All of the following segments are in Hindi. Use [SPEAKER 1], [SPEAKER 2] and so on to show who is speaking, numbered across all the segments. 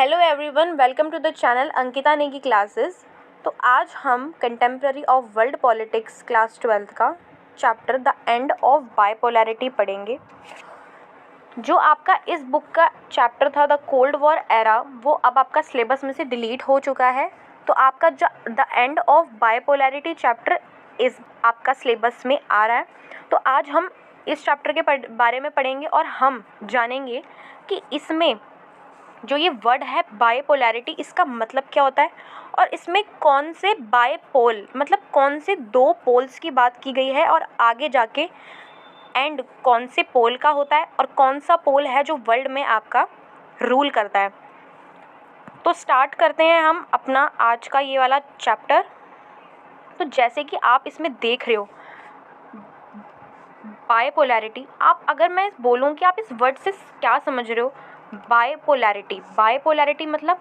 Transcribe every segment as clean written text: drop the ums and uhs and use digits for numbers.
[SPEAKER 1] Hello everyone, welcome to the channel Ankita Negi classes. तो आज हम contemporary of world politics class 12th का चैप्टर द एंड ऑफ बाइपोलैरिटी पढ़ेंगे। जो आपका इस बुक का चैप्टर था द कोल्ड वॉर एरा, वो अब आपका सिलेबस में से डिलीट हो चुका है। तो आपका जो the end of bipolarity chapter इस आपका सिलेबस में आ रहा है। तो आज हम इस चैप्टर के बारे में पढ़ेंगे और हम जानेंगे कि इसमें जो ये वर्ड है बाइपोलैरिटी, इसका मतलब क्या होता है और इसमें कौन से बाइपोल मतलब कौन से दो पोल्स की बात की गई है और आगे जाके एंड कौन से पोल का होता है और कौन सा पोल है जो वर्ल्ड में आपका रूल करता है। तो स्टार्ट करते हैं हम अपना आज का ये वाला चैप्टर। तो जैसे कि आप इसमें देख रहे हो बाइपोलैरिटी, आप अगर मैं बोलूँ कि आप इस वर्ड से क्या समझ रहे हो, बाइपोलैरिटी मतलब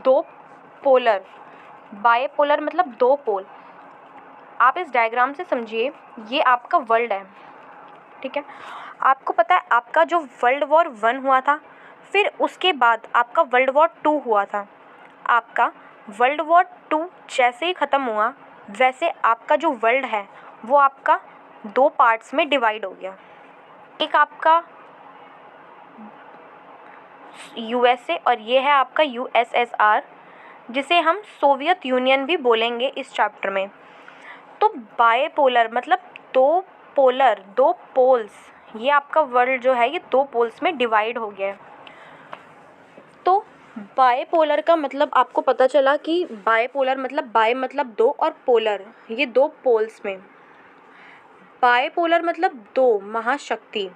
[SPEAKER 1] दो पोलर, बाइपोलर मतलब दो पोल। आप इस डायग्राम से समझिए, ये आपका वर्ल्ड है, ठीक है। आपको पता है आपका जो वर्ल्ड वॉर 1 हुआ था, फिर उसके बाद आपका वर्ल्ड वॉर 2 हुआ था। आपका वर्ल्ड वॉर 2 जैसे ही ख़त्म हुआ, वैसे आपका जो वर्ल्ड है वो आपका दो पार्ट्स में डिवाइड हो गया। एक आपका यूएसए और ये है आपका यूएसएसआर, जिसे हम सोवियत यूनियन भी बोलेंगे इस चैप्टर में। तो बाइपोलर मतलब दो पोलर, दो पोल्स, ये आपका वर्ल्ड जो है ये दो पोल्स में डिवाइड हो गया है। तो बाइपोलर का मतलब आपको पता चला कि बाइपोलर मतलब बाय मतलब दो और पोलर ये दो पोल्स में। बाइपोलर मतलब दो महाशक्ति।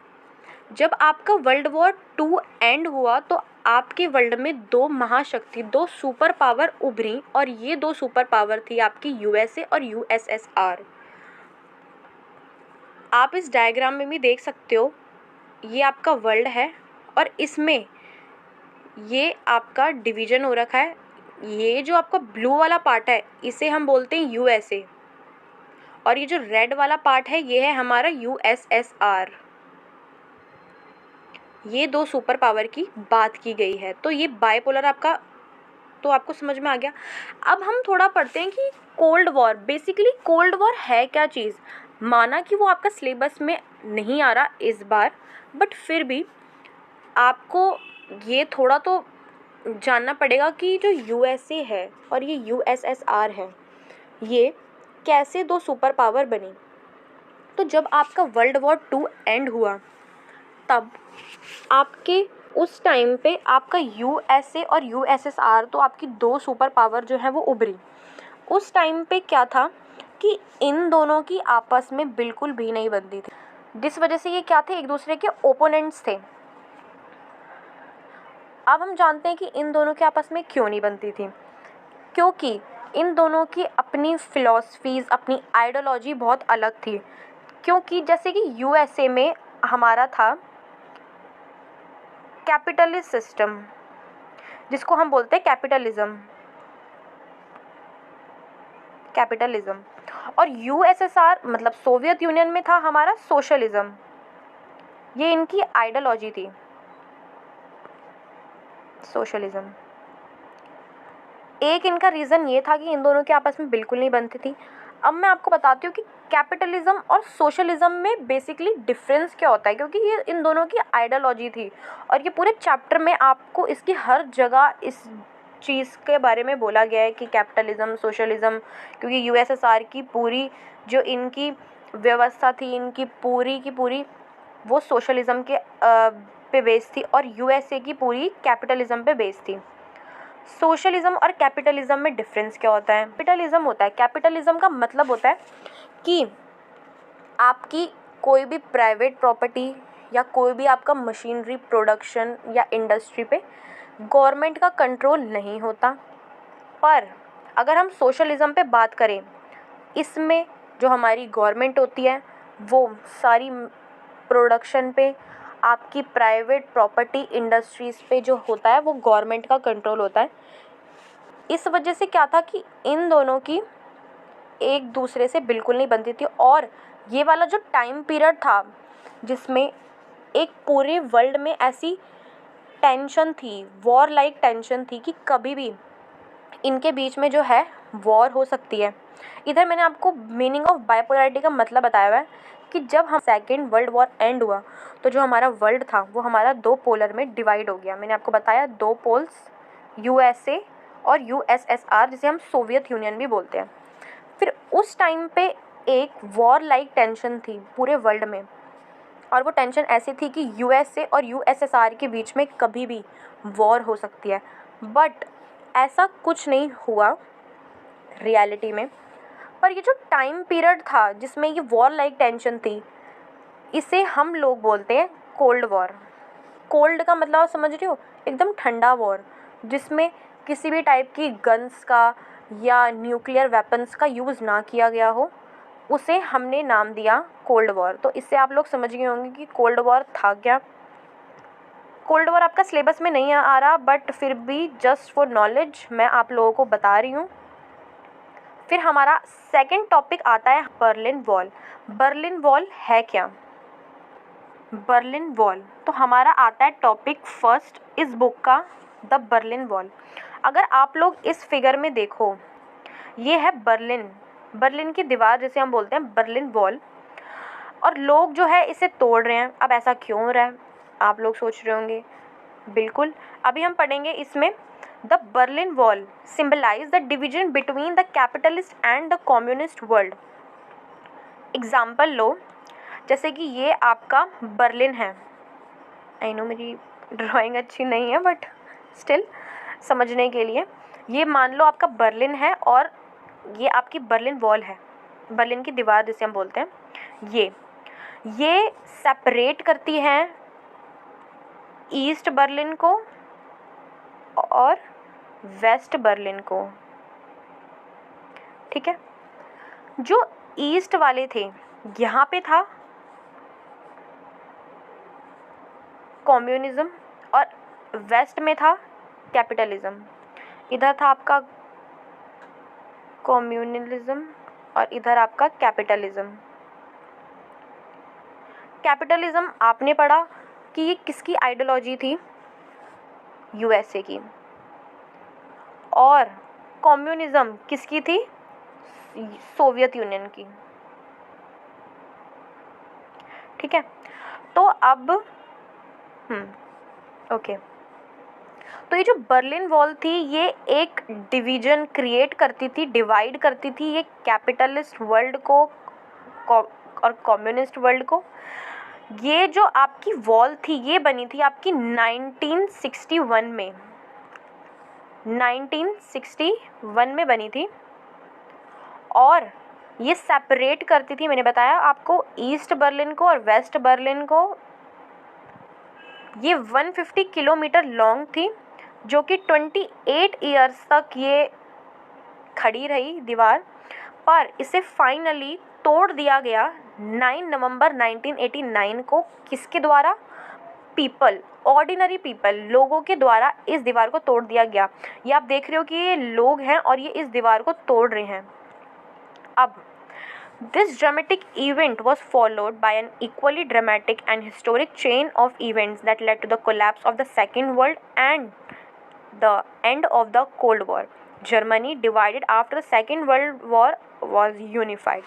[SPEAKER 1] जब आपका वर्ल्ड वॉर 2 एंड हुआ तो आपके वर्ल्ड में दो महाशक्ति, दो सुपर पावर उभरी और ये दो सुपर पावर थी आपकी यूएसए और यूएसएसआर। आप इस डायग्राम में भी देख सकते हो, ये आपका वर्ल्ड है और इसमें ये आपका डिवीजन हो रखा है। ये जो आपका ब्लू वाला पार्ट है इसे हम बोलते हैं यूएसए और ये जो रेड वाला पार्ट है ये है हमारा यूएसएसआर। ये दो सुपर पावर की बात की गई है। तो ये बाइपोलर आपका, तो आपको समझ में आ गया। अब हम थोड़ा पढ़ते हैं कि cold war, basically cold war है क्या चीज़। माना कि वो आपका सिलेबस में नहीं आ रहा इस बार, बट फिर भी आपको ये थोड़ा तो जानना पड़ेगा कि जो यूएसए है और ये यूएसएसआर है, ये कैसे दो सुपर पावर बनी। तो जब आपका वर्ल्ड वॉर 2 एंड हुआ तब आपके उस टाइम पे आपका यूएसए और यूएसएसआर, तो आपकी दो सुपर पावर जो है वो उभरी। उस टाइम पे क्या था कि इन दोनों की आपस में बिल्कुल भी नहीं बनती थी, जिस वजह से ये क्या थे, एक दूसरे के ओपोनेंट्स थे। अब हम जानते हैं कि इन दोनों के आपस में क्यों नहीं बनती थी। क्योंकि इन दोनों की अपनी फिलॉसफीज़, अपनी आइडियोलॉजी बहुत अलग थी। क्योंकि जैसे कि यूएसए में हमारा था कैपिटलिस्ट सिस्टम, जिसको हम बोलते हैं कैपिटलिज्म, और यूएसएसआर मतलब सोवियत यूनियन में था हमारा सोशलिज्म। ये इनकी आइडियोलॉजी थी, सोशलिज्म। एक इनका रीज़न ये था कि इन दोनों के आपस में बिल्कुल नहीं बनती थी। अब मैं आपको बताती हूँ कि कैपिटलिज्म और सोशलिज्म में बेसिकली डिफरेंस क्या होता है, क्योंकि ये इन दोनों की आइडियोलॉजी थी और ये पूरे चैप्टर में आपको इसकी हर जगह इस चीज़ के बारे में बोला गया है कि कैपिटलिज्म, सोशलिज्म। क्योंकि यूएसएसआर की पूरी जो इनकी व्यवस्था थी, इनकी पूरी की पूरी वो सोशलिज्म के पे बेस्ड थी और यूएसए की पूरी कैपिटलिज्म पे बेस्ड थी। सोशलिज्म और कैपिटलिज्म में डिफरेंस क्या होता है। कैपिटलिज्म होता है, कैपिटलिज्म का मतलब होता है कि आपकी कोई भी प्राइवेट प्रॉपर्टी या कोई भी आपका मशीनरी प्रोडक्शन या इंडस्ट्री पे गवर्नमेंट का कंट्रोल नहीं होता। पर अगर हम सोशलिज्म पे बात करें, इसमें जो हमारी गवर्नमेंट होती है वो सारी प्रोडक्शन पे, आपकी प्राइवेट प्रॉपर्टी इंडस्ट्रीज़ पे जो होता है वो गवर्नमेंट का कंट्रोल होता है। इस वजह से क्या था कि इन दोनों की एक दूसरे से बिल्कुल नहीं बनती थी। और ये वाला जो टाइम पीरियड था जिसमें एक पूरे वर्ल्ड में ऐसी टेंशन थी, वॉर लाइक टेंशन थी कि कभी भी इनके बीच में जो है वॉर हो सकती है। इधर मैंने आपको मीनिंग ऑफ बाइपोलैरिटी का मतलब बताया हुआ है कि जब हम सेकेंड वर्ल्ड वॉर एंड हुआ तो जो हमारा वर्ल्ड था वो हमारा दो पोलर में डिवाइड हो गया। मैंने आपको बताया दो पोल्स, यूएसए और यूएसएसआर, जिसे हम सोवियत यूनियन भी बोलते हैं। फिर उस टाइम पे एक वॉर लाइक टेंशन थी पूरे वर्ल्ड में, और वो टेंशन ऐसी थी कि यूएसए और यूएसएसआर के बीच में कभी भी वॉर हो सकती है। बट ऐसा कुछ नहीं हुआ रियलिटी में। पर ये जो टाइम पीरियड था जिसमें ये वॉर लाइक टेंशन थी, इसे हम लोग बोलते हैं कोल्ड वॉर। कोल्ड का मतलब आप समझ रही हो, एकदम ठंडा वॉर, जिसमें किसी भी टाइप की गन्स का या न्यूक्लियर वेपन्स का यूज़ ना किया गया हो, उसे हमने नाम दिया कोल्ड वॉर। तो इससे आप लोग समझ गए होंगे कि कोल्ड वॉर था क्या। कोल्ड वॉर आपका सिलेबस में नहीं आ रहा, बट फिर भी जस्ट फॉर नॉलेज मैं आप लोगों को बता रही हूँ। फिर हमारा सेकंड टॉपिक आता है बर्लिन वॉल। बर्लिन वॉल है क्या? बर्लिन वॉल, तो हमारा आता है टॉपिक फर्स्ट इस बुक का, द बर्लिन वॉल। अगर आप लोग इस फिगर में देखो, ये है बर्लिन की दीवार जिसे हम बोलते हैं बर्लिन वॉल, और लोग जो है इसे तोड़ रहे हैं। अब ऐसा क्यों हो रहा है, आप लोग सोच रहे होंगे। बिल्कुल, अभी हम पढ़ेंगे इसमें। The Berlin wall symbolize the division between the capitalist and the communist world. Example लो, जैसे कि ये आपका बर्लिन है। आई नो मेरी ड्राइंग अच्छी नहीं है, बट स्टिल समझने के लिए, ये मान लो आपका बर्लिन है और ये आपकी बर्लिन वॉल है, बर्लिन की दीवार जिसे हम बोलते हैं। ये सेपरेट करती है ईस्ट बर्लिन को और वेस्ट बर्लिन को। ठीक है, जो ईस्ट वाले थे, यहाँ पे था कम्युनिज्म और वेस्ट में था कैपिटलिज्म। इधर था आपका कम्युनलिज्म और इधर आपका कैपिटलिज्म। कैपिटलिज्म आपने पढ़ा कि ये किसकी आइडियोलॉजी थी? यूएसए की। और कम्युनिज्म किसकी थी? सोवियत यूनियन की। ठीक है, तो अब ओके, तो ये जो बर्लिन वॉल थी, ये एक डिवीजन क्रिएट करती थी, डिवाइड करती थी ये कैपिटलिस्ट वर्ल्ड को और कम्युनिस्ट वर्ल्ड को। ये जो आपकी वॉल थी, ये बनी थी आपकी 1961 में। 1961 में बनी थी, और ये सेपरेट करती थी, मैंने बताया आपको, ईस्ट बर्लिन को और वेस्ट बर्लिन को। ये 150 किलोमीटर लॉन्ग थी, जो कि 28 ईयर्स तक ये खड़ी रही दीवार, पर इसे फाइनली तोड़ दिया गया 9 नवंबर 1989 को। किसके द्वारा? पीपल, ऑर्डिनरी पीपल, लोगों के द्वारा इस दीवार को तोड़ दिया गया। ये आप देख रहे हो कि ये लोग हैं और ये इस दीवार को तोड़ रहे हैं। अब this dramatic event was followed by an equally dramatic and historic chain of events that led to the collapse of the Second World and the end of the Cold War. Germany, divided after the Second World War, was unified.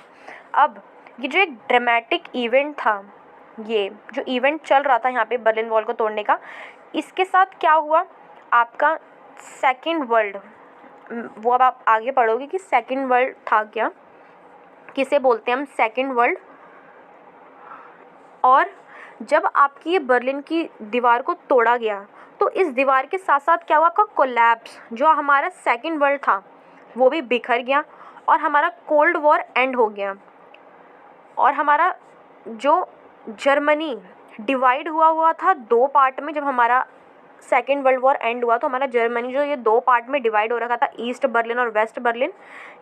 [SPEAKER 1] अब ये जो एक ड्रामेटिक इवेंट था, ये जो इवेंट चल रहा था यहाँ पे बर्लिन वॉल को तोड़ने का, इसके साथ क्या हुआ? आपका सेकेंड वर्ल्ड, वो अब आप आगे पढ़ोगे कि सेकेंड वर्ल्ड था क्या, किसे बोलते हैं हम सेकेंड वर्ल्ड। और जब आपकी ये बर्लिन की दीवार को तोड़ा गया, तो इस दीवार के साथ साथ क्या हुआ? आपका कोलैप्स, जो हमारा सेकेंड वर्ल्ड था वो भी बिखर गया और हमारा कोल्ड वॉर एंड हो गया। और हमारा जो जर्मनी डिवाइड हुआ था दो पार्ट में, जब हमारा सेकेंड वर्ल्ड वॉर एंड हुआ तो हमारा जर्मनी जो ये दो पार्ट में डिवाइड हो रखा था, ईस्ट बर्लिन और वेस्ट बर्लिन,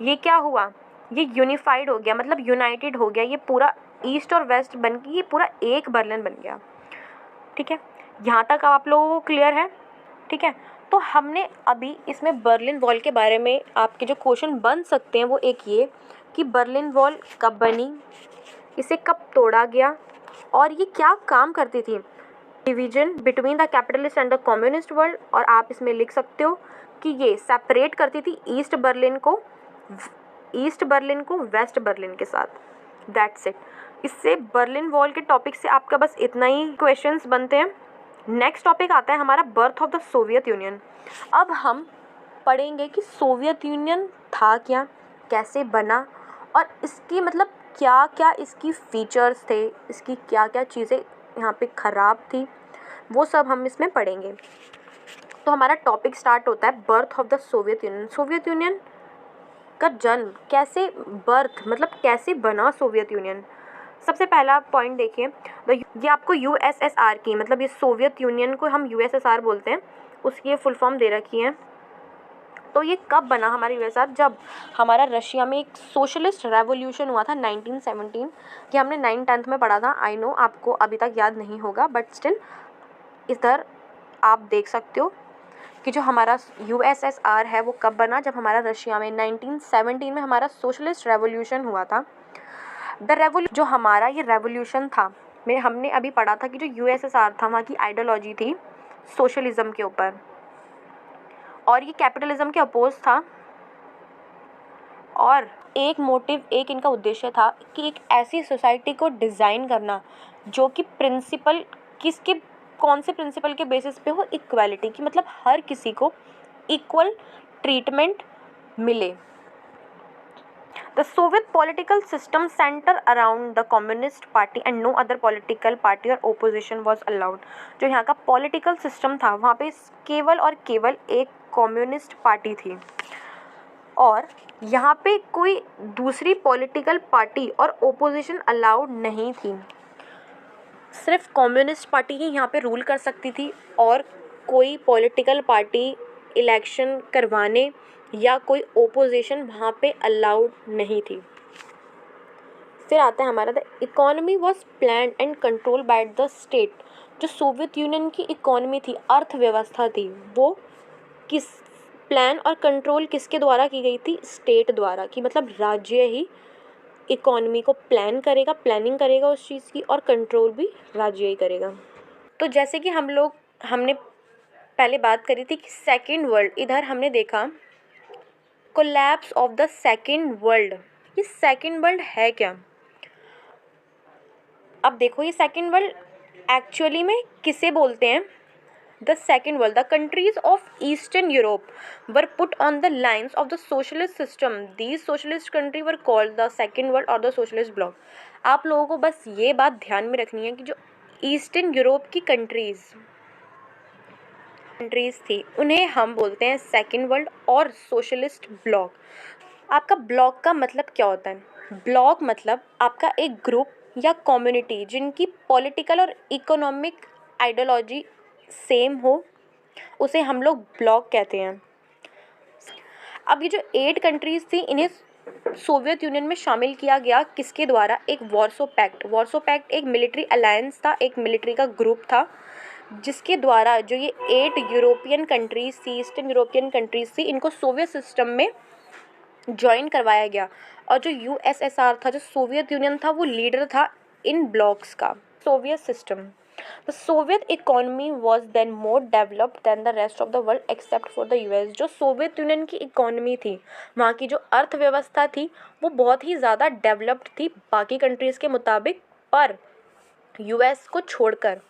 [SPEAKER 1] ये क्या हुआ? ये यूनिफाइड हो गया, मतलब यूनाइटेड हो गया। ये पूरा ईस्ट और वेस्ट बन के ये पूरा एक बर्लिन बन गया। ठीक है, यहाँ तक आप लोगों को क्लियर है? ठीक है, तो हमने अभी इसमें बर्लिन वॉल के बारे में आपके जो क्वेश्चन बन सकते हैं वो एक ये कि बर्लिन वॉल कब बनी, इसे कब तोड़ा गया और ये क्या काम करती थी। Division between the capitalist and the communist world, और आप इसमें लिख सकते हो कि ये सेपरेट करती थी ईस्ट बर्लिन को वेस्ट बर्लिन के साथ। That's it. इससे बर्लिन वॉल के टॉपिक से आपका बस इतना ही क्वेश्चंस बनते हैं। नेक्स्ट टॉपिक आता है हमारा birth of the Soviet union. अब हम पढ़ेंगे कि सोवियत यूनियन था क्या, कैसे बना, और इसकी मतलब क्या क्या इसकी फीचर्स थे, इसकी क्या क्या चीज़ें यहाँ पे ख़राब थी, वो सब हम इसमें पढ़ेंगे। तो हमारा टॉपिक स्टार्ट होता है birth of the Soviet union. Soviet union का जन्म कैसे, बर्थ मतलब कैसे बना सोवियत यूनियन। सबसे पहला पॉइंट देखिए, ये आपको यूएसएसआर की, मतलब ये सोवियत यूनियन को हम यूएसएसआर बोलते हैं, उसकी ये फुल फॉर्म दे रखी है। तो ये कब बना हमारा यूएसएसआर? जब हमारा रशिया में एक सोशलिस्ट रेवोल्यूशन हुआ था 1917। ये हमने 9th-10th में पढ़ा था। आई नो आपको अभी तक याद नहीं होगा, बट स्टिल इधर आप देख सकते हो कि जो हमारा यूएसएसआर है वो कब बना, जब हमारा रशिया में 1917 में हमारा सोशलिस्ट रेवोल्यूशन हुआ था। जो हमारा ये रेवोल्यूशन था, हमने अभी पढ़ा था कि जो यूएसएसआर था वहाँ की आइडियोलॉजी थी सोशलिज्म के ऊपर, और ये कैपिटलिज्म के अपोज था। और एक इनका उद्देश्य था कि एक ऐसी सोसाइटी को डिज़ाइन करना जो कि कौन से प्रिंसिपल के बेसिस पे हो, इक्वालिटी की, मतलब हर किसी को इक्वल ट्रीटमेंट मिले। The Soviet political system centre around the communist party and no other political party और ओपोजिशन वॉज अलाउड। जो यहाँ का पॉलिटिकल सिस्टम था वहाँ पे केवल और केवल एक कम्युनिस्ट पार्टी थी, और यहाँ पे कोई दूसरी पॉलिटिकल पार्टी और ओपोजिशन अलाउड नहीं थी। सिर्फ कम्युनिस्ट पार्टी ही यहाँ पे रूल कर सकती थी, और कोई पॉलिटिकल पार्टी इलेक्शन करवाने या कोई ओपोजिशन वहाँ पे अलाउड नहीं थी। फिर आता है हमारा the economy was planned and control by the state. जो सोवियत यूनियन की इकोनॉमी थी, अर्थव्यवस्था थी, वो किस प्लान और कंट्रोल किसके द्वारा की गई थी? स्टेट द्वारा की, मतलब राज्य ही इकोनॉमी को प्लानिंग करेगा उस चीज़ की, और कंट्रोल भी राज्य ही करेगा। तो जैसे कि हमने पहले बात करी थी कि सेकेंड वर्ल्ड, इधर हमने देखा collapse of the second world. ये सेकेंड वर्ल्ड है क्या? अब देखो, ये सेकेंड वर्ल्ड एक्चुअली में किसे बोलते हैं? The second world, the countries of eastern Europe were put on the lines of the socialist system. These socialist country were called the second world और द सोशलिस्ट ब्लॉक। आप लोगों को बस ये बात ध्यान में रखनी है कि जो ईस्टर्न यूरोप की कंट्रीज़ थी, उन्हें हम बोलते हैं सेकेंड वर्ल्ड और सोशलिस्ट ब्लॉक। आपका ब्लॉक का मतलब क्या होता है? ब्लॉक मतलब आपका एक ग्रुप या कम्युनिटी जिनकी पॉलिटिकल और इकोनॉमिक आइडियोलॉजी सेम हो, उसे हम लोग ब्लॉक कहते हैं। अब ये जो 8 कंट्रीज़ थी, इन्हें सोवियत यूनियन में शामिल किया गया किसके द्वारा? एक वॉर्सो पैक्ट एक मिलिट्री अलायंस था, एक मिलिट्री का ग्रुप था, जिसके द्वारा जो ये 8 यूरोपियन कंट्रीज़ थी, ईस्टर्न यूरोपियन कंट्रीज़ थी, इनको सोवियत सिस्टम में ज्वाइन करवाया गया। और जो यूएसएसआर था, जो सोवियत यूनियन था, वो लीडर था इन ब्लॉक्स का। Soviet system, the Soviet economy was then more developed than the rest of the world except for the US. जो सोवियत यूनियन की इकोनॉमी थी, वहाँ की जो अर्थव्यवस्था थी, वो बहुत ही ज़्यादा डेवलप्ड थी बाकी कंट्रीज़ के मुताबिक, पर यूएस को छोड़कर।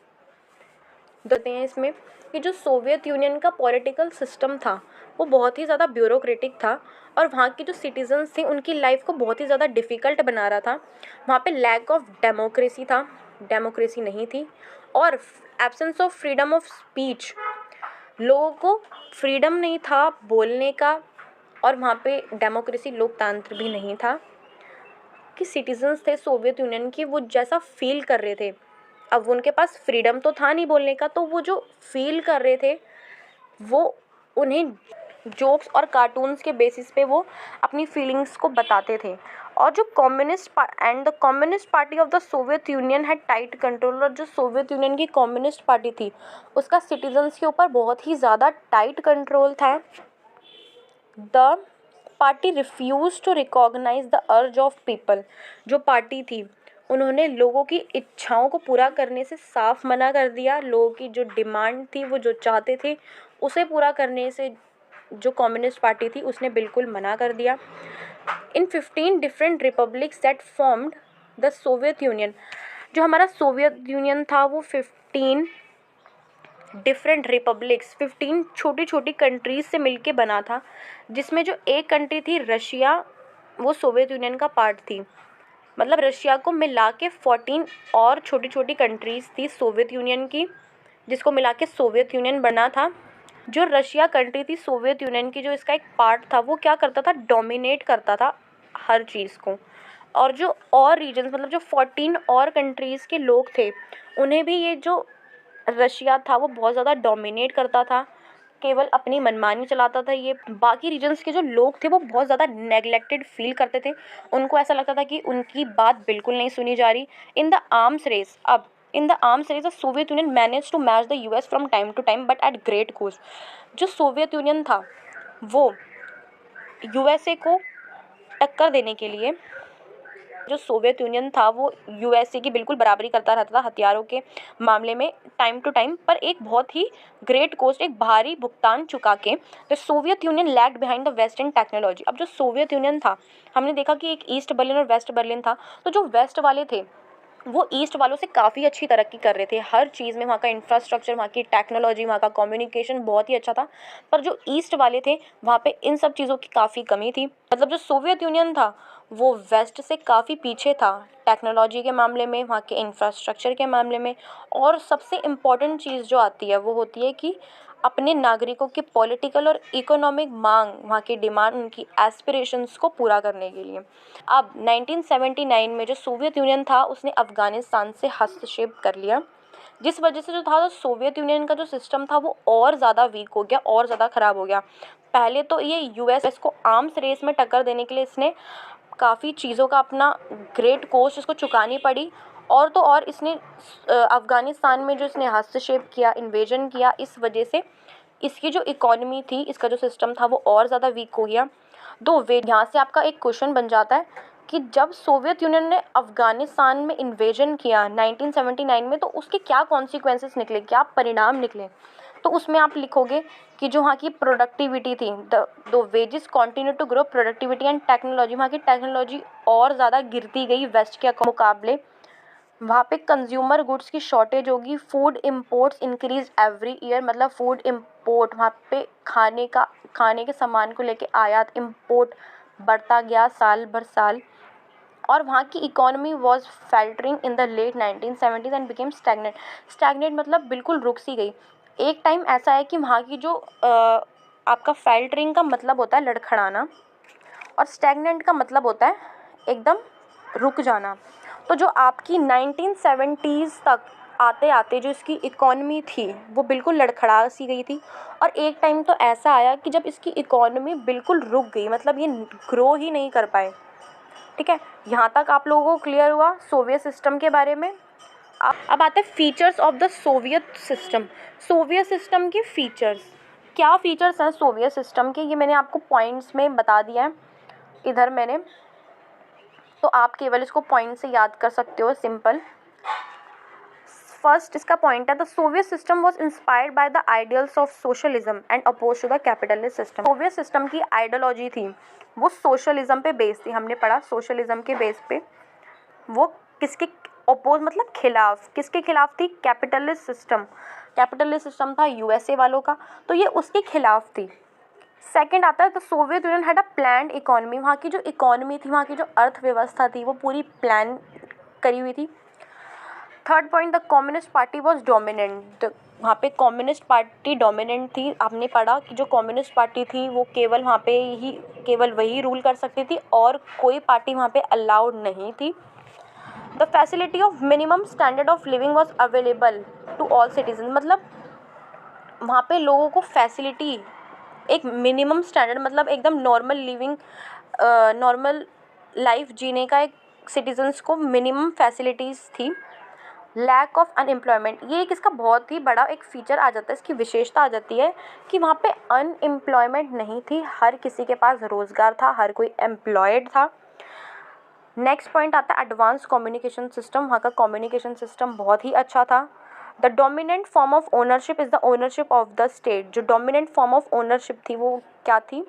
[SPEAKER 1] देते हैं इसमें कि जो सोवियत यूनियन का पॉलिटिकल सिस्टम था, वो बहुत ही ज़्यादा ब्यूरोक्रेटिक था, और वहाँ के जो सिटीजन्स थे उनकी लाइफ को बहुत ही ज़्यादा डिफ़िकल्ट बना रहा था। वहाँ पे लैक ऑफ डेमोक्रेसी था, डेमोक्रेसी नहीं थी, और absence of freedom of speech, लोगों को फ्रीडम नहीं था बोलने का, और वहाँ पे डेमोक्रेसी, लोकतंत्र भी नहीं था कि सिटीजन्स थे सोवियत यूनियन की, वो जैसा फील कर रहे थे। अब उनके पास फ्रीडम तो था नहीं बोलने का, तो वो जो फील कर रहे थे वो उन्हें जोक्स और कार्टून्स के बेसिस पे वो अपनी फीलिंग्स को बताते थे। और जो the communist party of the Soviet Union had tight control. और जो सोवियत यूनियन की कम्युनिस्ट पार्टी थी, उसका सिटीजन्स के ऊपर बहुत ही ज़्यादा टाइट कंट्रोल था। The party refuse to recognise the urge of people. जो पार्टी थी उन्होंने लोगों की इच्छाओं को पूरा करने से साफ मना कर दिया। लोगों की जो डिमांड थी, वो जो चाहते थे उसे पूरा करने से जो कम्युनिस्ट पार्टी थी उसने बिल्कुल मना कर दिया। इन 15 different republics that formed the Soviet union, जो हमारा सोवियत यूनियन था वो 15 डिफरेंट रिपब्लिक्स, 15 छोटी छोटी कंट्रीज से मिलके बना था, जिसमें जो एक कंट्री थी रशिया, वो सोवियत यूनियन का पार्ट थी। मतलब रशिया को मिला के 14 और छोटी छोटी कंट्रीज थी सोवियत यूनियन की, जिसको मिला के सोवियत यूनियन बना था। जो रशिया कंट्री थी सोवियत यूनियन की, जो इसका एक पार्ट था, वो क्या करता था, डोमिनेट करता था हर चीज़ को। और जो और रीजन्स, मतलब जो 14 और कंट्रीज़ के लोग थे, उन्हें भी ये जो रशिया था वो बहुत ज़्यादा डोमिनेट करता था, केवल अपनी मनमानी चलाता था। ये बाकी रीजन्स के जो लोग थे वो बहुत ज़्यादा नेग्लेक्टेड फील करते थे। उनको ऐसा लगता था कि उनकी बात बिल्कुल नहीं सुनी जा रही। In the arms race, the Soviet Union manage to match the US from time to time but at great cost. जो सोवियत यूनियन था वो यूएसए को टक्कर देने के लिए, जो सोवियत यूनियन था वो यूएसए की बिल्कुल बराबरी करता रहता था हथियारों के मामले में टाइम टू टाइम, पर एक बहुत ही ग्रेट कॉस्ट, एक भारी भुगतान चुका के the Soviet Union lagged behind the west in technology. अब जो सोवियत यूनियन था, हमने देखा कि एक ईस्ट बर्लिन और वेस्ट बर्लिन था, तो जो वेस्ट वाले थे वो ईस्ट वालों से काफ़ी अच्छी तरक्की कर रहे थे हर चीज़ में। वहाँ का इंफ्रास्ट्रक्चर, वहाँ की टेक्नोलॉजी, वहाँ का कम्युनिकेशन बहुत ही अच्छा था। पर जो ईस्ट वाले थे वहाँ पे इन सब चीज़ों की काफ़ी कमी थी। मतलब जो सोवियत यूनियन था वो वेस्ट से काफ़ी पीछे था टेक्नोलॉजी के मामले में, वहाँ के इंफ्रास्ट्रक्चर के मामले में। और सबसे इम्पॉर्टेंट चीज़ जो आती है वो होती है कि अपने नागरिकों की पॉलिटिकल और इकोनॉमिक मांग, वहाँ की डिमांड, उनकी एस्पिरेशंस को पूरा करने के लिए। अब 1979 में जो सोवियत यूनियन था उसने अफ़गानिस्तान से हस्तक्षेप कर लिया, जिस वजह से जो था तो सोवियत यूनियन का जो सिस्टम था वो और ज़्यादा वीक हो गया, और ज़्यादा ख़राब हो गया। पहले तो ये यूएस को आर्म्स रेस में टक्कर देने के लिए इसने काफ़ी चीज़ों का अपना ग्रेट कॉस्ट इसको चुकानी पड़ी। और तो और इसने अफ़गानिस्तान में जो इसने हस्तक्षेप किया, इन्वेजन किया, इस वजह से इसकी जो इकॉनमी थी, इसका जो सिस्टम था वो और ज़्यादा वीक हो गया। दो वे यहाँ से आपका एक क्वेश्चन बन जाता है कि जब सोवियत यूनियन ने अफ़गानिस्तान में इन्वेजन किया 1979 में, तो उसके क्या कॉन्सिक्वेंसेस निकले, क्या परिणाम निकले। तो उसमें आप लिखोगे कि जो वहाँ की प्रोडक्टिविटी थी, though wages continue to grow, productivity and technology, वहाँ की टेक्नोलॉजी और ज़्यादा गिरती गई वेस्ट के मुकाबले। वहाँ पे कंज्यूमर गुड्स की शॉर्टेज होगी, food imports increase every year, मतलब फूड इम्पोर्ट, वहाँ पे खाने के सामान को लेके आयात, इम्पोर्ट बढ़ता गया साल भर साल। और वहाँ की economy was faltering in the late 1970s and became stagnant मतलब बिल्कुल रुक सी गई। एक टाइम ऐसा है कि वहाँ की जो आपका फैल्टरिंग का मतलब होता है लड़खड़ाना, और स्टैगनेंट का मतलब होता है एकदम रुक जाना। तो जो आपकी 1970s तक आते आते जो इसकी इकॉनमी थी वो बिल्कुल लड़खड़ा सी गई थी। और एक टाइम तो ऐसा आया कि जब इसकी इकॉनमी बिल्कुल रुक गई, मतलब ये ग्रो ही नहीं कर पाए। ठीक है, यहाँ तक आप लोगों को क्लियर हुआ सोवियत सिस्टम के बारे में। अब आते हैं features of the Soviet system. Soviet system के फीचर्स, क्या फीचर्स हैं सोवियत सिस्टम के, ये मैंने आपको पॉइंट्स में बता दिया है इधर मैंने, तो आप केवल इसको पॉइंट से याद कर सकते हो, सिंपल। फर्स्ट इसका पॉइंट है, the Soviet system was inspired by the ideals of socialism and oppose to the capitalist system. Soviet system की आइडियोलॉजी थी वो सोशलिज्म पे बेस्ड थी, हमने पढ़ा सोशलिज्म के बेस पे। वो किसके अपोज, मतलब खिलाफ, किसके खिलाफ थी, कैपिटलिस्ट सिस्टम। कैपिटलिस्ट सिस्टम था यूएसए वालों का, तो ये उसके खिलाफ थी। सेकंड आता है, तो Soviet Union had a planned economy, वहाँ की जो इकोनॉमी थी, वहाँ की जो अर्थव्यवस्था थी वो पूरी प्लान करी हुई थी। Third point, the communist party was dominant, वहाँ पे कम्युनिस्ट पार्टी डोमिनेंट थी। आपने पढ़ा कि जो कम्युनिस्ट पार्टी थी वो केवल वहाँ पे ही, केवल वही रूल कर सकती थी और कोई पार्टी वहाँ पे अलाउड नहीं थी। The facility of minimum standard of living was available to all citizen, मतलब वहाँ पे लोगों को फैसिलिटी, एक मिनिमम स्टैंडर्ड मतलब एकदम नॉर्मल लिविंग, नॉर्मल लाइफ जीने का एक सिटीजन्स को मिनिमम फैसिलिटीज़ थी। लैक ऑफ अनएम्प्लॉयमेंट, ये एक इसका बहुत ही बड़ा एक फ़ीचर आ जाता है, इसकी विशेषता आ जाती है कि वहाँ पे अनएम्प्लॉयमेंट नहीं थी, हर किसी के पास रोज़गार था, हर कोई एम्प्लॉयड था। नेक्स्ट पॉइंट आता है एडवांस कम्युनिकेशन सिस्टम। वहाँ का कम्युनिकेशन सिस्टम बहुत ही अच्छा था। The dominant form of ownership is the ownership of the state. जो डोमिनेंट फॉर्म ऑफ ओनरशिप थी वो क्या थी?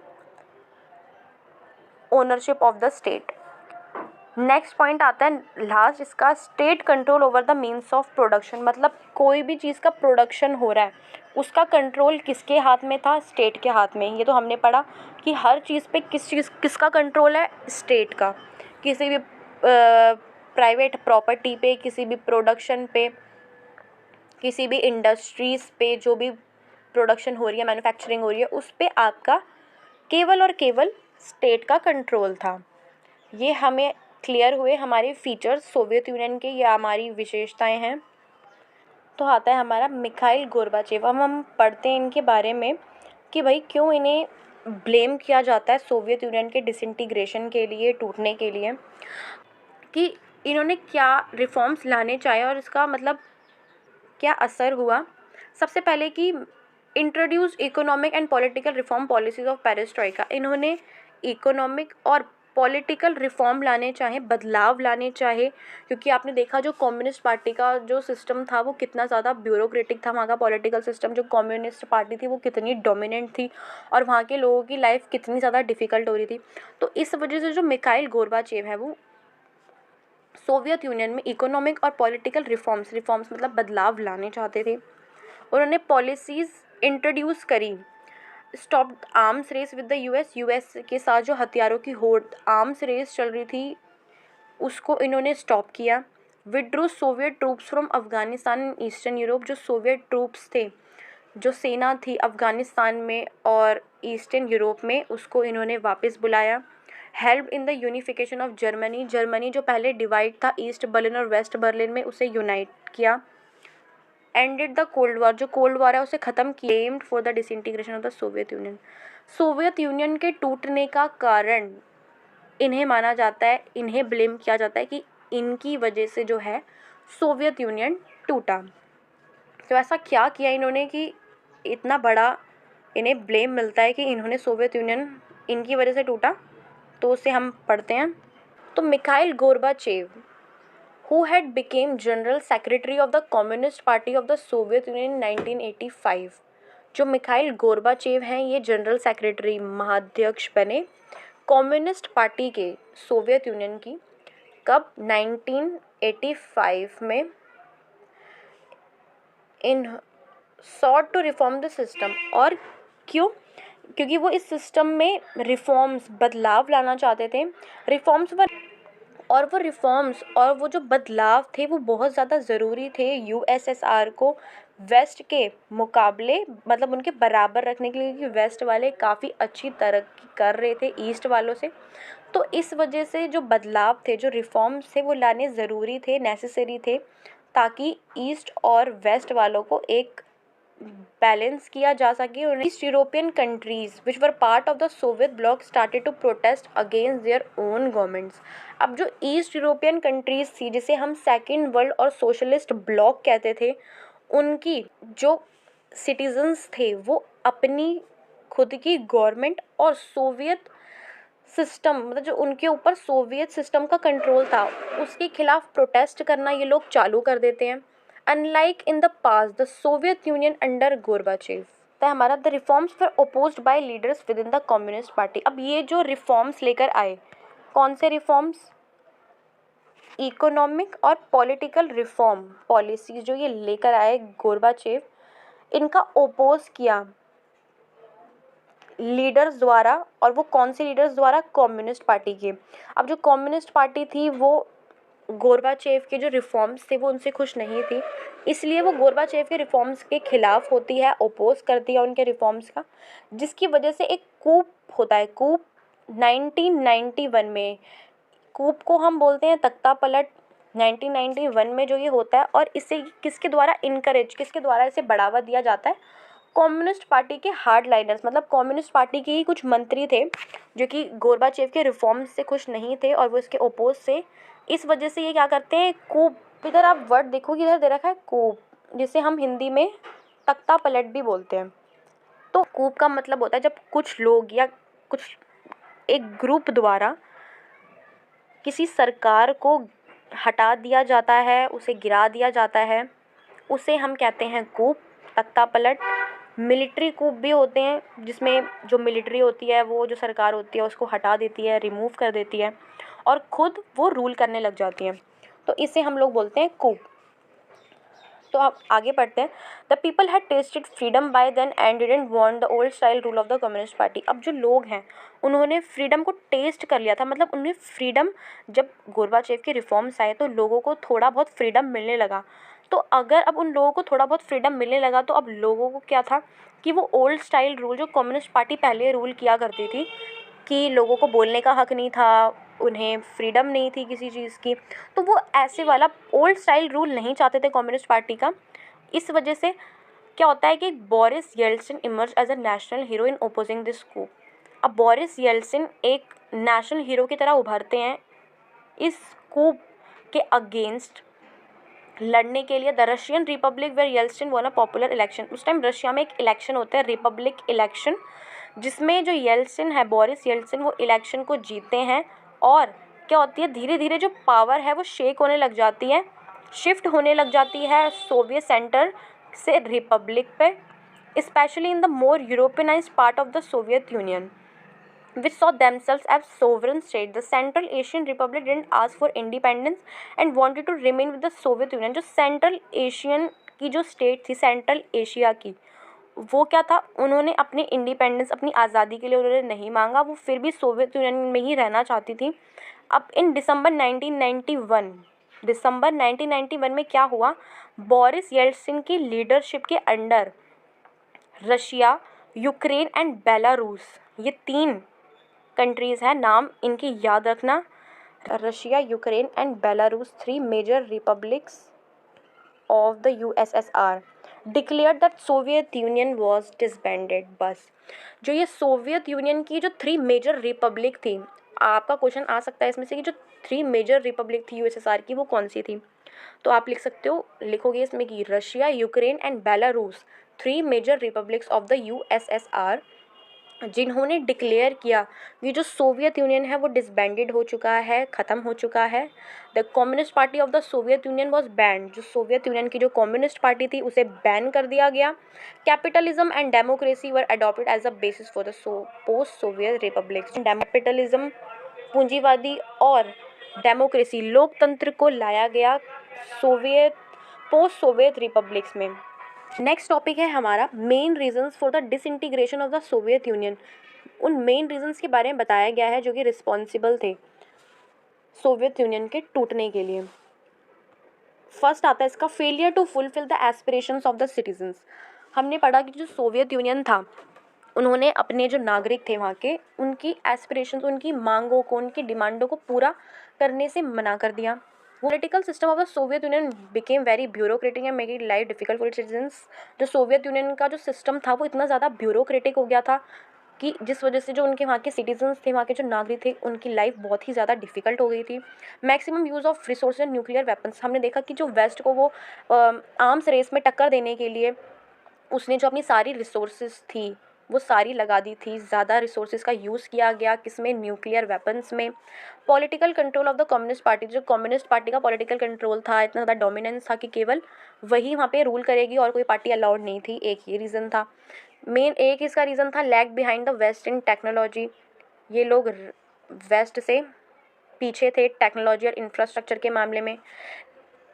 [SPEAKER 1] Ownership of the state. Next point आता है लास्ट इसका, state control over the means of production. मतलब कोई भी चीज़ का प्रोडक्शन हो रहा है उसका कंट्रोल किसके हाथ में था? स्टेट के हाथ में। ये तो हमने पढ़ा कि हर चीज़ पे किसका कंट्रोल है? स्टेट का। किसी भी प्राइवेट प्रॉपर्टी पे, किसी भी प्रोडक्शन पे, किसी भी इंडस्ट्रीज़ पे जो भी प्रोडक्शन हो रही है, मैन्युफैक्चरिंग हो रही है, उस पे आपका केवल और केवल स्टेट का कंट्रोल था। ये हमें क्लियर हुए हमारे फीचर्स सोवियत यूनियन के, ये हमारी विशेषताएं हैं। तो आता है हमारा मिखाइल गोर्बाचेव। अब हम पढ़ते हैं इनके बारे में कि भाई क्यों इन्हें ब्लेम किया जाता है सोवियत यूनियन के डिसइंटीग्रेशन के लिए, टूटने के लिए, कि इन्होंने क्या रिफॉर्म्स लाने चाहे और इसका मतलब क्या असर हुआ। सबसे पहले कि introduce economic and political reform policies of perestroika. इन्होंने इकोनॉमिक और पॉलिटिकल रिफॉर्म लाने चाहे, बदलाव लाने चाहे, क्योंकि आपने देखा जो कम्युनिस्ट पार्टी का जो सिस्टम था वो कितना ज़्यादा ब्यूरोक्रेटिक था। वहाँ का पॉलिटिकल सिस्टम, जो कम्युनिस्ट पार्टी थी वो कितनी डोमिनेंट थी और वहाँ के लोगों की लाइफ कितनी ज़्यादा डिफ़िकल्ट हो रही थी। तो इस वजह से जो मिखाइल गोर्बाचेव है वो सोवियत यूनियन में इकोनॉमिक और पॉलिटिकल रिफॉर्म्स मतलब बदलाव लाने चाहते थे। उन्होंने पॉलिसीज़ इंट्रोड्यूस करी। Stop arms race with the US के साथ जो हथियारों की होड़ आर्म्स रेस चल रही थी उसको इन्होंने स्टॉप किया। Withdrew Soviet troops from Afghanistan and eastern Europe. जो सोवियत ट्रूप्स थे, जो सेना थी अफ़गानिस्तान में और ईस्टर्न यूरोप में, उसको इन्होंने वापस बुलाया। Help in the unification of Germany. Germany जो पहले डिवाइड था ईस्ट बर्लिन और वेस्ट बर्लिन में, उसे यूनाइट किया। Ended the cold war. जो कोल्ड वॉर है उसे ख़त्म किया। Aimed for the disintegration of the Soviet union. Soviet union के टूटने का कारण इन्हें माना जाता है, इन्हें ब्लेम किया जाता है कि इनकी वजह से जो है सोवियत यूनियन टूटा। तो ऐसा क्या किया इन्होंने कि इतना बड़ा इन्हें ब्लेम मिलता है कि इन्होंने सोवियत यूनियन इनकी वजह से टूटा? तो उसे हम पढ़ते हैं। तो Mikhail Gorbachev who had became general secretary of the communist party of the soviet union in 1985। जो मिखाइल गोर्बाचेव हैं ये जनरल सेक्रेटरी, महाध्यक्ष बने कम्युनिस्ट पार्टी के सोवियत यूनियन की। कब? 1985 में। In sought to reform the system. और क्यों? क्योंकि वो इस सिस्टम में रिफॉर्म्स, बदलाव लाना चाहते थे। रिफॉर्म्स और वो जो बदलाव थे वो बहुत ज़्यादा ज़रूरी थे यूएसएसआर को वेस्ट के मुकाबले, मतलब उनके बराबर रखने के लिए, क्योंकि वेस्ट वाले काफ़ी अच्छी तरक्की कर रहे थे ईस्ट वालों से। तो इस वजह से जो बदलाव थे, जो रिफॉर्म्स थे वो लाने ज़रूरी थे, नेसेसरी थे, ताकि ईस्ट और वेस्ट वालों को एक बैलेंस किया जा सके। East European countries which were part of the Soviet bloc started to protest against their own governments. अब जो ईस्ट यूरोपियन कंट्रीज थी, जिसे हम सेकेंड वर्ल्ड और सोशलिस्ट ब्लॉक कहते थे, उनकी जो सिटीजन्स थे वो अपनी खुद की गवर्नमेंट और सोवियत सिस्टम, मतलब जो उनके ऊपर सोवियत सिस्टम का कंट्रोल था, उसके खिलाफ प्रोटेस्ट करना ये लोग चालू कर देते हैं। Unlike in the past the Soviet Union under Gorbachev. तो हमारा the reforms were opposed by leaders within the communist party. अब ये जो रिफॉर्म्स लेकर आए, कौन से रिफॉर्म्स? इकोनॉमिक और पॉलिटिकल रिफॉर्म पॉलिसीज जो ये लेकर आए गोर्बाचेव, इनका ओपोज किया लीडर्स द्वारा। और वो कौन से लीडर्स द्वारा? कम्युनिस्ट पार्टी के। अब जो कम्युनिस्ट पार्टी थी वो गोर्बाचेव के जो रिफॉर्म्स थे वो उनसे खुश नहीं थी, इसलिए वो गोर्बाचेव के रिफॉर्म्स के खिलाफ होती है, ओपोज करती है उनके रिफॉर्म्स का, जिसकी वजह से एक कूप होता है। कूप 1991 में, कूप को हम बोलते हैं तख्ता पलट। 1991 में जो ये होता है, और इसे किसके द्वारा इनकरेज, किसके द्वारा इसे बढ़ावा दिया जाता है? कम्युनिस्ट पार्टी के हार्ड लाइनर्स, मतलब कम्युनिस्ट पार्टी के ही कुछ मंत्री थे जो कि गोर्बाचेव के रिफॉर्म्स से खुश नहीं थे और वो इसके ओपोज से। इस वजह से ये क्या करते हैं, कूप, इधर आप वर्ड देखोगे, इधर दे रखा है कूप, जिसे हम हिंदी में तख्ता पलट भी बोलते हैं। तो कूप का मतलब होता है जब कुछ लोग या कुछ एक ग्रुप द्वारा किसी सरकार को हटा दिया जाता है, उसे गिरा दिया जाता है, उसे हम कहते हैं कूप, तख्ता पलट। मिलिट्री कूप भी होते हैं जिसमें जो मिलिट्री होती है वो जो सरकार होती है उसको हटा देती है, रिमूव कर देती है और खुद वो रूल करने लग जाती है, तो इसे हम लोग बोलते हैं कूप। तो आप आगे पढ़ते हैं। The people had tasted freedom by then and didn't want the old style rule of the communist party. अब जो लोग हैं उन्होंने फ्रीडम को टेस्ट कर लिया था, मतलब उन्हें फ्रीडम, जब गोरबाचेव के रिफॉर्म्स आए तो लोगों को थोड़ा बहुत फ्रीडम मिलने लगा। तो अगर अब उन लोगों को थोड़ा बहुत फ्रीडम मिलने लगा तो अब लोगों को क्या था कि वो ओल्ड स्टाइल रूल जो कम्युनिस्ट पार्टी पहले रूल किया करती थी कि लोगों को बोलने का हक नहीं था, उन्हें फ्रीडम नहीं थी किसी चीज़ की, तो वो ऐसे वाला ओल्ड स्टाइल रूल नहीं चाहते थे कम्युनिस्ट पार्टी का। इस वजह से क्या होता है कि Boris Yeltsin emerge as a national hero in opposing this coup. अब बोरिस येल्टसिन एक नेशनल हीरो की तरह उभरते हैं इस कूप के अगेंस्ट लड़ने के लिए। The Russian republic where Yeltsin won a popular election. उस टाइम रशिया में एक इलेक्शन होता है, रिपब्लिक इलेक्शन, जिसमें जो येल्टसिन है, बोरिस येल्टसिन, वो इलेक्शन को जीतते हैं। और क्या होती है, धीरे धीरे जो पावर है वो शेक होने लग जाती है, शिफ्ट होने लग जाती है सोवियत सेंटर से रिपब्लिक पे, specially in the more Europeanised part of the Soviet Union which saw themselves as sovereign state. The Central Asian Republic didn't ask for independence and wanted to remain with the Soviet Union. जो सेंट्रल एशियन की जो स्टेट थी, सेंट्रल एशिया की, वो क्या था, उन्होंने अपने इंडिपेंडेंस, अपनी आज़ादी के लिए उन्होंने नहीं मांगा, वो फिर भी सोवियत यूनियन में ही रहना चाहती थी। अब इन दिसंबर 1991 में क्या हुआ, बोरिस येल्टसिन की लीडरशिप के under Russia, Ukraine and Belarus, ये 3 कंट्रीज़ हैं, नाम इनकी याद रखना, Russia, Ukraine and Belarus, 3 major republics of the USSR, declared that Soviet Union was disbanded. बस जो ये सोवियत यूनियन की जो 3 मेजर रिपब्लिक थी, आपका क्वेश्चन आ सकता है इसमें से कि जो 3 मेजर रिपब्लिक थी यूएसएसआर की वो कौन सी थी, तो आप लिख सकते हो, लिखोगे इसमें कि Russia, Ukraine and Belarus, 3 major republics of the USSR, जिन्होंने डिक्लेयर किया कि जो सोवियत यूनियन है वो डिसबैंडेड हो चुका है, ख़त्म हो चुका है। The communist party of the Soviet union was banned. जो सोवियत यूनियन की जो कम्युनिस्ट पार्टी थी उसे बैन कर दिया गया। Capitalism and democracy were adopted as a basis for the post Soviet republics. Capitalism, पूंजीवादी और डेमोक्रेसी, लोकतंत्र को लाया गया सोवियत, पोस्ट सोवियत रिपब्लिक्स में। नेक्स्ट टॉपिक है हमारा main reasons for the disintegration of the Soviet Union. उन मेन रीजंस के बारे में बताया गया है जो कि रिस्पॉन्सिबल थे सोवियत यूनियन के टूटने के लिए। फर्स्ट आता है इसका failure to fulfil the aspirations of the citizens. हमने पढ़ा कि जो सोवियत यूनियन था उन्होंने अपने जो नागरिक थे वहाँ के, उनकी एस्पिरेशंस, उनकी मांगों को, उनकी डिमांडों को पूरा करने से मना कर दिया। Political system of the Soviet union became very bureaucratic and make it life difficult for citizens. जो सोवियत यूनियन का जो सिस्टम था वो इतना ज़्यादा ब्यूरोक्रेटिक हो गया था कि जिस वजह से जो उनके वहाँ के सिटीजन्स थे, वहाँ के जो नागरिक थे, उनकी लाइफ बहुत ही ज़्यादा डिफिकल्ट हो गई थी। Maximum use of resource and nuclear weapons. हमने देखा कि जो वेस्ट को वो आर्म्स रेस में टक्कर देने के लिए उसने जो अपनी सारी रिसोर्सेज थी वो सारी लगा दी थी। ज़्यादा रिसोर्सेज का यूज़ किया गया किसमें, न्यूक्लियर वेपन्स में। Political control of the communist party, जो कम्युनिस्ट पार्टी का पॉलिटिकल कंट्रोल था, इतना ज़्यादा डोमिनेंस था कि केवल वही वहाँ पे रूल करेगी और कोई पार्टी अलाउड नहीं थी। एक ये रीज़न था मेन। एक इसका रीज़न था lag behind the west in technology. ये लोग वेस्ट से पीछे थे टेक्नोलॉजी और इंफ्रास्ट्रक्चर के मामले में।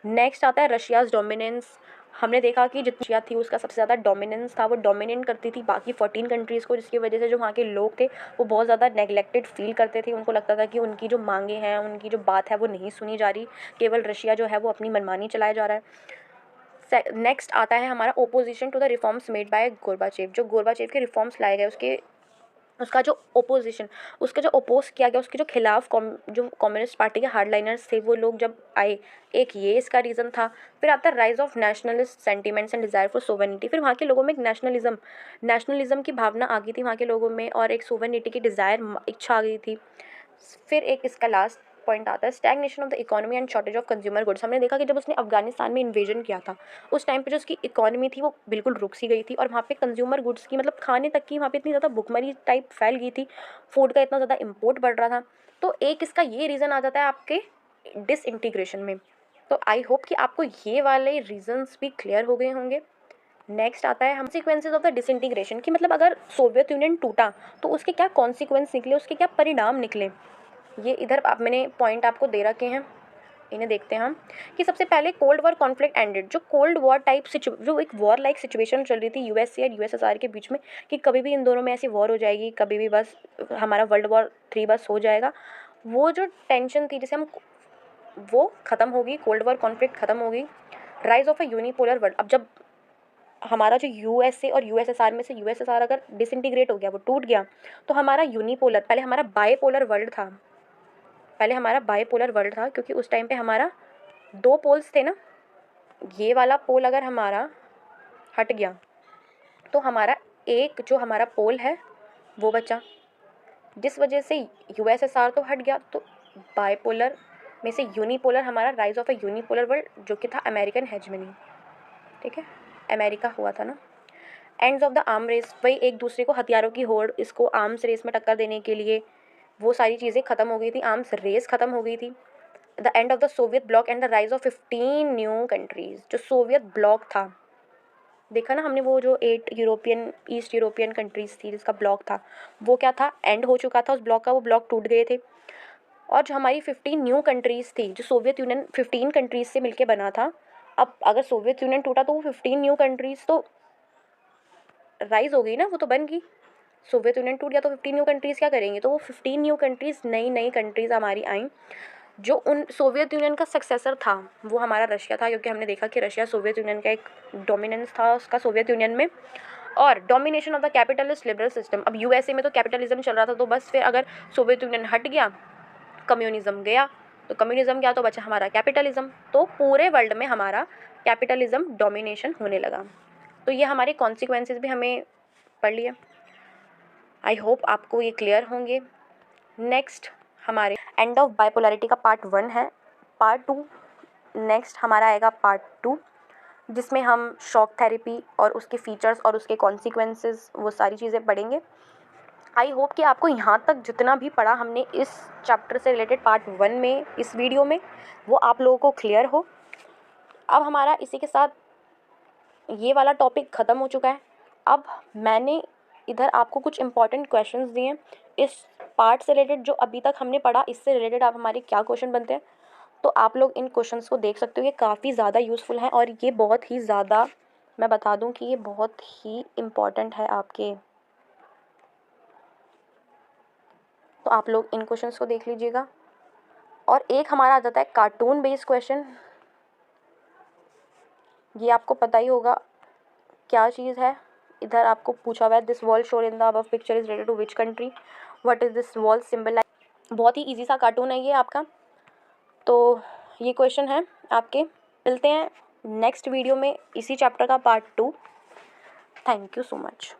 [SPEAKER 1] नेक्स्ट आता है रशियाज़ डोमिनेंस। हमने देखा कि जितनी रशिया थी उसका सबसे ज़्यादा डोमिनेंस था, वो डोमिनेट करती थी बाकी 14 कंट्रीज़ को, जिसकी वजह से जो वहाँ के लोग थे वो बहुत ज़्यादा नेग्लेक्टेड फील करते थे। उनको लगता था कि उनकी जो मांगे हैं, उनकी जो बात है वो नहीं सुनी जा रही, केवल रशिया जो है वो अपनी मनमानी चलाया जा रहा है। नेक्स्ट आता है हमारा opposition to the reforms made by Gorbachev. जो गोरबाचेव के रिफॉर्म्स लाए गए उसका जो ओपोजिशन, उसका जो ओपोज किया गया, उसके जो खिलाफ जो कम्युनिस्ट पार्टी के हार्डलाइनर्स थे वो लोग जब आए, एक ये इसका रीज़न था। फिर आता है rise of nationalist sentiments and desire for sovereignty. फिर वहाँ के लोगों में एक नेशनलिज्म की भावना आ गई थी वहाँ के लोगों में, और एक सोवेनिटी की डिज़ायर, इच्छा आ गई थी। फिर एक इसका लास्ट पॉइंट आता है, stagnation of the economy and shortage of consumer goods. हमने देखा कि जब उसने अफगानिस्तान में इन्वेजन किया था उस टाइम पे जो उसकी इकोनॉमी थी वो बिल्कुल रुक सी गई थी, और वहाँ पे कंज्यूमर गुड्स की मतलब खाने तक की वहाँ पे इतनी ज़्यादा भुखमरी टाइप फैल गई थी, फूड का इतना ज़्यादा इम्पोर्ट बढ़ रहा था। तो एक इसका ये रीज़न आ जाता है आपके डिसइंटीग्रेशन में। तो आई होप कि आपको ये वाले रीजंस भी क्लियर हो गए होंगे। नेक्स्ट आता है कॉन्सिक्वेंसेज ऑफ द डिसइंटीग्रेशन, कि मतलब अगर सोवियत यूनियन टूटा तो उसके क्या कॉन्सिक्वेंस निकले, उसके क्या परिणाम निकले। ये इधर मैंने पॉइंट आपको दे रखे हैं, इन्हें देखते हैं हम। कि सबसे पहले कोल्ड वॉर कॉन्फ्लिक्ट एंडेड। जो कोल्ड वॉर टाइप जो एक वॉर लाइक सिचुएशन चल रही थी यूएसए और यूएसएसआर के बीच में, कि कभी भी इन दोनों में ऐसी वॉर हो जाएगी, कभी भी बस हमारा वर्ल्ड वॉर 3 बस हो जाएगा, वो जो टेंशन थी जिसे हम वो ख़त्म होगी, कोल्ड वॉर कॉन्फ्लिक्ट ख़त्म होगी। Rise of a unipolar world. अब जब हमारा जो यूएसए और यूएसएसआर में से यूएसएसआर अगर डिसइंटीग्रेट हो गया, वो टूट गया, तो हमारा यूनिपोलर, पहले हमारा बायपोलर वर्ल्ड था, क्योंकि उस टाइम पे हमारा 2 पोल्स थे ना, ये वाला पोल अगर हमारा हट गया तो हमारा एक जो हमारा पोल है वो बचा, जिस वजह से यूएसएसआर तो हट गया, तो बायपोलर में से यूनिपोलर, हमारा rise of a unipolar world जो कि था अमेरिकन हेजमनी। ठीक है, अमेरिका हुआ था ना। Ends of the arm race, वही एक दूसरे को हथियारों की होड़, इसको आर्म्स रेस में टक्कर देने के लिए वो सारी चीज़ें ख़त्म हो गई थी, आर्म्स रेस ख़त्म हो गई थी। The end of the Soviet block and the rise of 15 new countries. जो सोवियत ब्लॉक था, देखा ना हमने, वो जो 8 यूरोपियन ईस्ट यूरोपियन कंट्रीज़ थी जिसका ब्लॉक था, वो क्या था, एंड हो चुका था उस ब्लॉक का, वो ब्लॉक टूट गए थे। और जो हमारी 15 न्यू कंट्रीज़ थी, जो सोवियत यूनियन 15 कंट्रीज़ से मिलके बना था, अब अगर सोवियत यूनियन टूटा तो वो 15 न्यू कंट्रीज़ तो राइज हो गई ना, वो तो बन गई। सोवियत यूनियन टूट गया तो 15 न्यू कंट्रीज़ क्या करेंगे, तो वो 15 न्यू कंट्रीज़ नई नई कंट्रीज़ हमारी आई। जो उन सोवियत यूनियन का सक्सेसर था वो हमारा रशिया था, क्योंकि हमने देखा कि रशिया सोवियत यूनियन का एक डोमिनेंस था उसका सोवियत यूनियन में। और domination of the capitalist liberal system. अब यूएसए में तो कैपिटलिज्म चल रहा था, तो बस फिर अगर सोवियत यूनियन हट गया, कम्युनिज्म गया, तो कम्युनिज्म गया तो बचा हमारा कैपिटलिज्म। तो पूरे वर्ल्ड में हमारा कैपिटलिज्म डोमिनेशन होने लगा। तो ये हमारे कॉन्सिक्वेंसेस भी हमें पढ़ लिए। आई होप आपको ये क्लियर होंगे। नेक्स्ट हमारे एंड ऑफ बाइपोलैरिटी का पार्ट 1 है। पार्ट 2 नेक्स्ट हमारा आएगा पार्ट 2, जिसमें हम शॉक थेरेपी और उसके फीचर्स और उसके कॉन्सिक्वेंसेस वो सारी चीज़ें पढ़ेंगे। आई होप कि आपको यहाँ तक जितना भी पढ़ा हमने इस चैप्टर से रिलेटेड पार्ट 1 में, इस वीडियो में, वो आप लोगों को क्लियर हो। अब हमारा इसी के साथ ये वाला टॉपिक ख़त्म हो चुका है। अब मैंने इधर आपको कुछ इंपॉर्टेंट क्वेश्चंस दिए हैं इस पार्ट से रिलेटेड, जो अभी तक हमने पढ़ा इससे रिलेटेड आप हमारे क्या क्वेश्चन बनते हैं, तो आप लोग इन क्वेश्चंस को देख सकते हो। ये काफ़ी ज़्यादा यूज़फुल हैं और ये बहुत ही ज़्यादा, मैं बता दूं कि ये बहुत ही इम्पॉर्टेंट है आपके, तो आप लोग इन क्वेश्चंस को देख लीजिएगा। और एक हमारा आ जाता है कार्टून बेस्ड क्वेश्चन। ये आपको पता ही होगा क्या चीज़ है। इधर आपको पूछा हुआ है, this wall shown in the above picture is related to which country, what is this wall symbol. बहुत ही इजी सा कार्टून है ये आपका। तो ये क्वेश्चन है आपके। मिलते हैं नेक्स्ट वीडियो में इसी चैप्टर का part 2। Thank you so much.